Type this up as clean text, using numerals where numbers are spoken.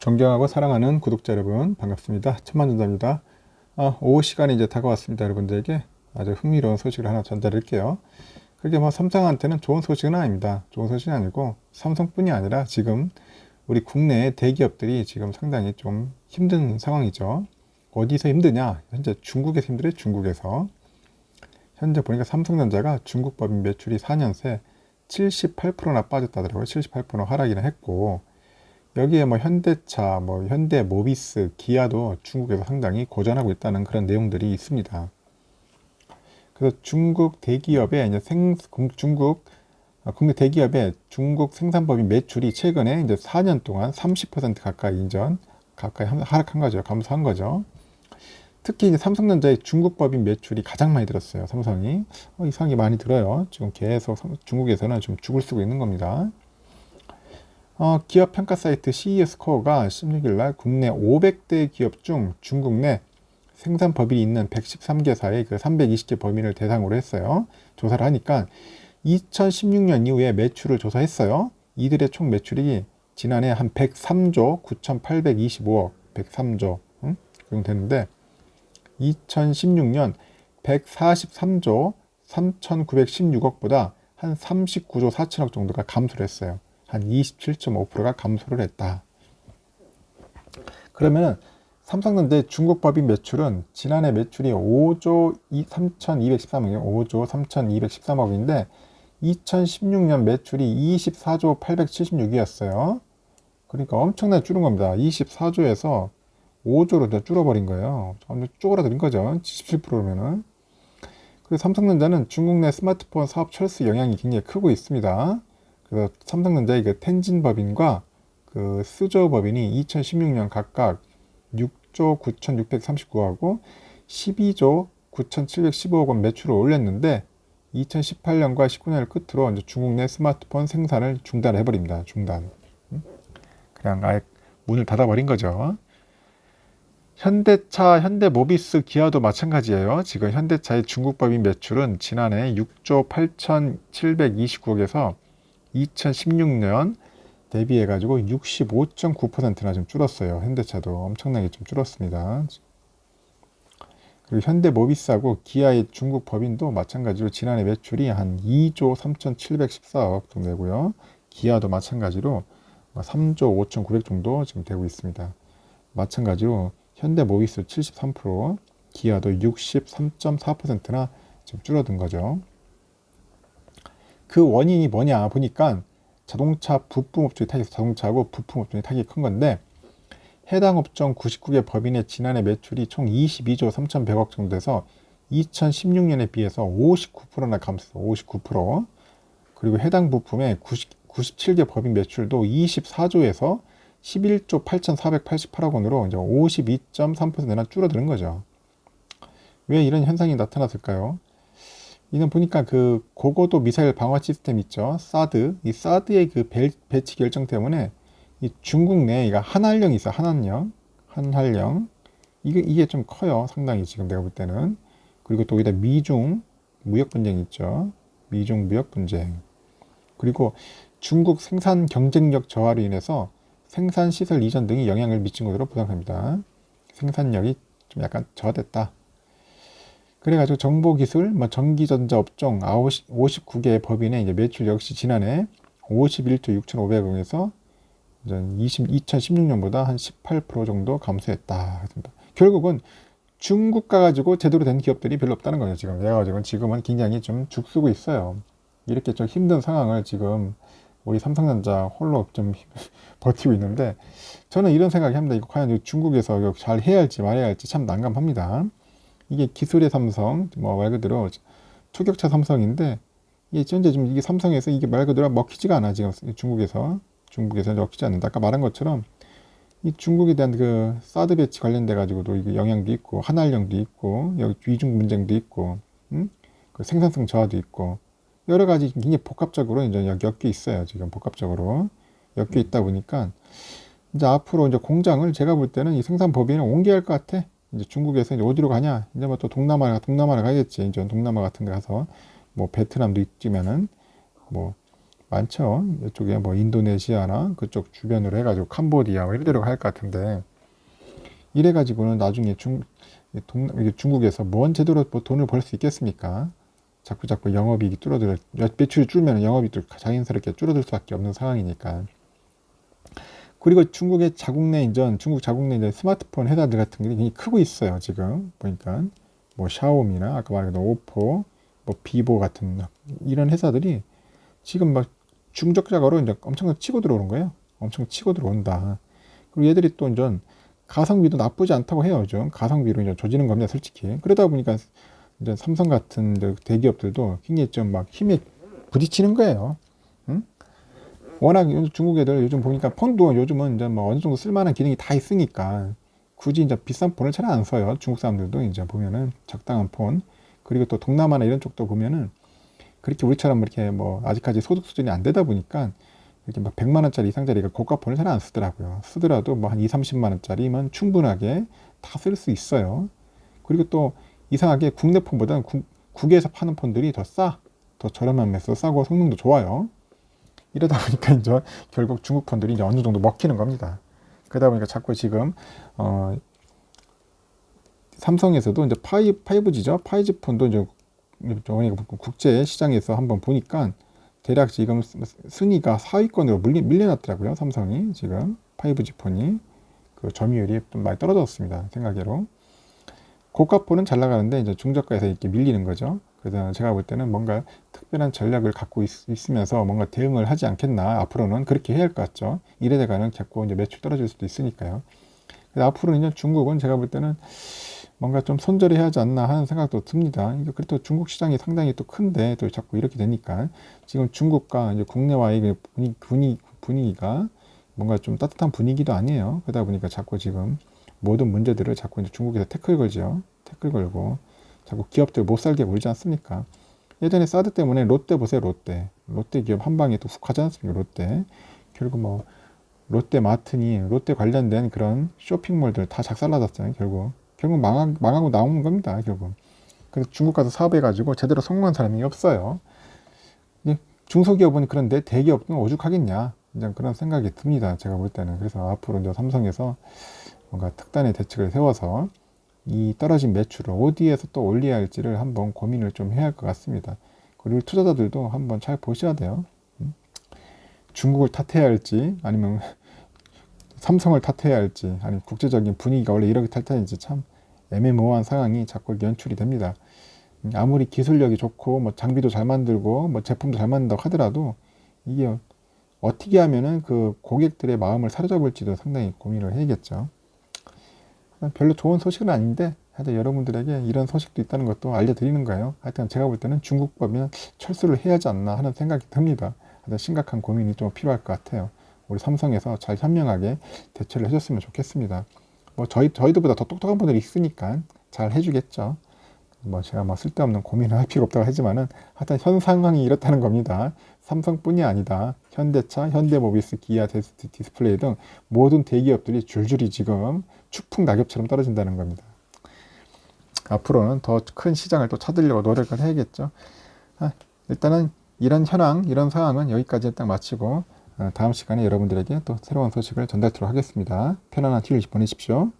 존경하고 사랑하는 구독자 여러분, 반갑습니다. 천만전자입니다. 오후 시간이 이제 다가왔습니다. 여러분들에게 아주 흥미로운 소식을 하나 전달할게요. 그게 뭐 삼성한테는 좋은 소식은 아닙니다. 좋은 소식이 아니고 삼성뿐이 아니라 지금 우리 국내 대기업들이 지금 상당히 좀 힘든 상황이죠. 어디서 힘드냐? 현재 중국에서 힘들어요. 중국에서. 현재 보니까 삼성전자가 중국 법인 매출이 4년 새 78%나 빠졌다더라고요. 78% 하락이나 했고, 여기에 뭐 현대차, 뭐 현대모비스, 기아도 중국에서 상당히 고전하고 있다는 그런 내용들이 있습니다. 그래서 중국 대기업의 이제 국내 대기업의 중국 생산법인 매출이 최근에 이제 4년 동안 30% 가까이 하락한 거죠. 감소한 거죠. 특히 이제 삼성전자의 중국 법인 매출이 가장 많이 들었어요. 삼성이 이상하게 많이 들어요. 지금 계속 중국에서는 좀 죽을 쓰고 있는 겁니다. 기업 평가 사이트 CES코어가 16일 날 국내 500대 기업 중 중국 내 생산 법인이 있는 113개사의 그 320개 법인을 대상으로 했어요. 조사를 하니까 2016년 이후에 매출을 조사했어요. 이들의 총 매출이 지난해 한 103조 9,825억, 103조 그 정도 되는데 2016년 143조 3,916억보다 한 39조 4천억 정도가 감소를 했어요. 한 27.5%가 감소를 했다. 그러면 삼성전자의 중국 법인 매출은 지난해 매출이 5조 3,213억이에요. 5조 3,213억인데 2016년 매출이 24조 876이었어요. 그러니까 엄청나게 줄은 겁니다. 24조에서 5조로 줄어버린 거예요. 완전 쪼그라드는 거죠. 77%면은. 그리고 삼성전자는 중국 내 스마트폰 사업 철수 영향이 굉장히 크고 있습니다. 그래서 삼성전자의 그 텐진 법인과 그 스조 법인이 2016년 각각 6조 9,639억하고 12조 9,715억 원 매출을 올렸는데 2018년과 19년을 끝으로 이제 중국 내 스마트폰 생산을 중단해버립니다. 중단. 그냥 아예 문을 닫아버린 거죠. 현대차, 현대모비스, 기아도 마찬가지예요. 지금 현대차의 중국 법인 매출은 지난해 6조 8,729억에서 2016년 대비해가지고 65.9%나 좀 줄었어요. 현대차도 엄청나게 좀 줄었습니다. 그리고 현대모비스하고 기아의 중국 법인도 마찬가지로 지난해 매출이 한 2조 3,714억 정도 되고요. 기아도 마찬가지로 3조 5,900 정도 지금 되고 있습니다. 마찬가지로 현대모비스 73%, 기아도 63.4%나 좀 줄어든 거죠. 그 원인이 뭐냐 보니까 자동차 부품업종이 타격이 자동차하고 부품업종이 타격이 큰 건데 해당 업종 99개 법인의 지난해 매출이 총 22조 3,100억 정도 돼서 2016년에 비해서 59%나 감소했어요. 59%. 그리고 해당 부품의 97개 법인 매출도 24조에서 11조 8,488억 원으로 이제 52.3%나 줄어드는 거죠. 왜 이런 현상이 나타났을까요? 이는 보니까 그 고고도 미사일 방어 시스템 있죠. 사드. 이 사드의 그 배치 결정 때문에 이 중국 내에 한한령이 있어. 한한령. 이게 좀 커요. 상당히 지금 내가 볼 때는. 그리고 또 여기다 미중 무역 분쟁이 있죠. 미중 무역 분쟁. 그리고 중국 생산 경쟁력 저하로 인해서 생산 시설 이전 등이 영향을 미친 것으로 보상합니다. 생산력이 좀 약간 저하됐다. 그래가지고 정보기술, 전기전자 업종 59개 법인의 이제 매출 역시 지난해 51조 6,500억에서 2016년보다 한 18% 정도 감소했다. 결국은 중국 가가지고 제대로 된 기업들이 별로 없다는 거예요. 지금은 굉장히 좀 죽쓰고 있어요. 이렇게 좀 힘든 상황을 지금 우리 삼성전자 홀로 좀 버티고 있는데 저는 이런 생각이 합니다. 이거 과연 중국에서 잘 해야 할지 말아야 할지 참 난감합니다. 이게 기술의 삼성, 말 그대로 초격차 삼성인데, 이게 현재 지금 이게 삼성에서 이게 말 그대로 먹히지가 않아, 지금 중국에서 먹히지 않는다. 아까 말한 것처럼, 이 중국에 대한 그 사드 배치 관련돼가지고도 이게 영향도 있고, 한한령도 있고, 여기 위중 분쟁도 있고, 그 생산성 저하도 있고, 여러 가지 굉장히 복합적으로 이제 여기 엮여 있어요, 지금 복합적으로. 엮여 있다 보니까, 이제 앞으로 이제 공장을 제가 볼 때는 이 생산 법인을 옮겨야 할 것 같아. 이제 중국에서 이제 어디로 가냐? 이제 뭐 또 동남아를 가겠지. 이제 동남아 같은 데 가서 뭐 베트남도 있지만은 뭐 많죠. 이쪽에 뭐 인도네시아나 그쪽 주변으로 해가지고 캄보디아 뭐 이런 데로 갈 것 같은데, 이래가지고는 나중에 이게 중국에서 뭔 제대로 뭐 돈을 벌 수 있겠습니까? 자꾸 영업이익이 매출이 줄면 영업이익도 자연스럽게 줄어들 수밖에 없는 상황이니까. 그리고 중국 자국 내 이제 스마트폰 회사들 같은 게 굉장히 크고 있어요. 지금 보니까 뭐 샤오미나 아까 말했던 오포, 뭐 비보 같은 이런 회사들이 지금 막 중적자가로 이제 엄청 치고 들어오는 거예요. 엄청 치고 들어온다. 그리고 얘들이 또 이제 가성비도 나쁘지 않다고 해요. 좀 가성비로 이제 조지는 겁니다, 솔직히. 그러다 보니까 이제 삼성 같은 이제 대기업들도 굉장히 좀 막 힘에 부딪히는 거예요. 응? 워낙 중국 애들 요즘 보니까 폰도 요즘은 이제 뭐 어느 정도 쓸만한 기능이 다 있으니까 굳이 이제 비싼 폰을 잘 안 써요. 중국 사람들도 이제 보면은 적당한 폰. 그리고 또 동남아나 이런 쪽도 보면은 그렇게 우리처럼 이렇게 뭐 아직까지 소득 수준이 안 되다 보니까 이렇게 막 100만 원짜리 이상짜리가 고가 폰을 잘 안 쓰더라고요. 쓰더라도 뭐 한 2, 30만 원짜리면 충분하게 다 쓸 수 있어요. 그리고 또 이상하게 국내 폰보다는 국외에서 파는 폰들이 더 더 저렴하면서 싸고 성능도 좋아요. 이러다 보니까 이제 결국 중국 폰들이 이제 어느 정도 먹히는 겁니다. 그러다 보니까 자꾸 지금 삼성에서도 이제 5G죠. 5G 폰도 이제 국제 시장에서 한번 보니까 대략 지금 순위가 하위권으로 밀려났더라고요. 삼성이 지금 5G 폰이 그 점유율이 좀 많이 떨어졌습니다. 생각외로. 고가폰은 잘 나가는데 이제 중저가에서 이렇게 밀리는 거죠. 그래서 제가 볼 때는 뭔가 특별한 전략을 갖고 있으면서 뭔가 대응을 하지 않겠나. 앞으로는 그렇게 해야 할 것 같죠. 이래대가는 자꾸 이제 매출 떨어질 수도 있으니까요. 그래서 앞으로는 이제 중국은 제가 볼 때는 뭔가 좀 손절해야 하지 않나 하는 생각도 듭니다. 그래도 중국 시장이 상당히 또 큰데 또 자꾸 이렇게 되니까 지금 중국과 이제 국내와의 분위기가 뭔가 좀 따뜻한 분위기도 아니에요. 그러다 보니까 자꾸 지금 모든 문제들을 자꾸 이제 중국에서 태클 걸죠. 태클 걸고 자꾸 기업들 못 살게 굴지 않습니까? 예전에 사드 때문에 롯데 보세요. 롯데 기업 한 방에 또 훅 가지 않습니까? 롯데 결국 뭐 롯데 마트니 롯데 관련된 그런 쇼핑몰들 다 작살나졌잖아요. 결국 망하고 나오는 겁니다. 결국. 그래서 중국 가서 사업해가지고 제대로 성공한 사람이 없어요. 중소기업은 그런데 대기업은 오죽하겠냐. 이제 그런 생각이 듭니다. 제가 볼 때는. 그래서 앞으로 이제 삼성에서 뭔가 특단의 대책을 세워서 이 떨어진 매출을 어디에서 또 올려야 할지를 한번 고민을 좀 해야 할 것 같습니다. 그리고 투자자들도 한번 잘 보셔야 돼요. 중국을 탓해야 할지 아니면 삼성을 탓해야 할지 아니면 국제적인 분위기가 원래 이렇게 탈탈인지 참 애매모호한 상황이 자꾸 연출이 됩니다. 아무리 기술력이 좋고 뭐 장비도 잘 만들고 뭐 제품도 잘 만든다고 하더라도 이게 어떻게 하면은 그 고객들의 마음을 사로잡을지도 상당히 고민을 해야겠죠. 별로 좋은 소식은 아닌데 하여튼 여러분들에게 이런 소식도 있다는 것도 알려드리는 거예요. 하여튼 제가 볼 때는 중국법이면 철수를 해야 하지 않나 하는 생각이 듭니다. 하여튼 심각한 고민이 좀 필요할 것 같아요. 우리 삼성에서 잘 현명하게 대처를 해줬으면 좋겠습니다. 뭐 저희들보다 더 똑똑한 분들이 있으니까 잘 해주겠죠. 뭐 제가 막 쓸데없는 고민을 할 필요 없다고 하지만은 하여튼 현 상황이 이렇다는 겁니다. 삼성뿐이 아니다. 현대차, 현대모비스, 기아, 디스플레이 등 모든 대기업들이 줄줄이 지금 추풍 낙엽처럼 떨어진다는 겁니다. 앞으로는 더 큰 시장을 또 찾으려고 노력을 해야겠죠. 일단은 이런 현황, 이런 상황은 여기까지 딱 마치고 다음 시간에 여러분들에게 또 새로운 소식을 전달하도록 하겠습니다. 편안한 휴일 보내십시오.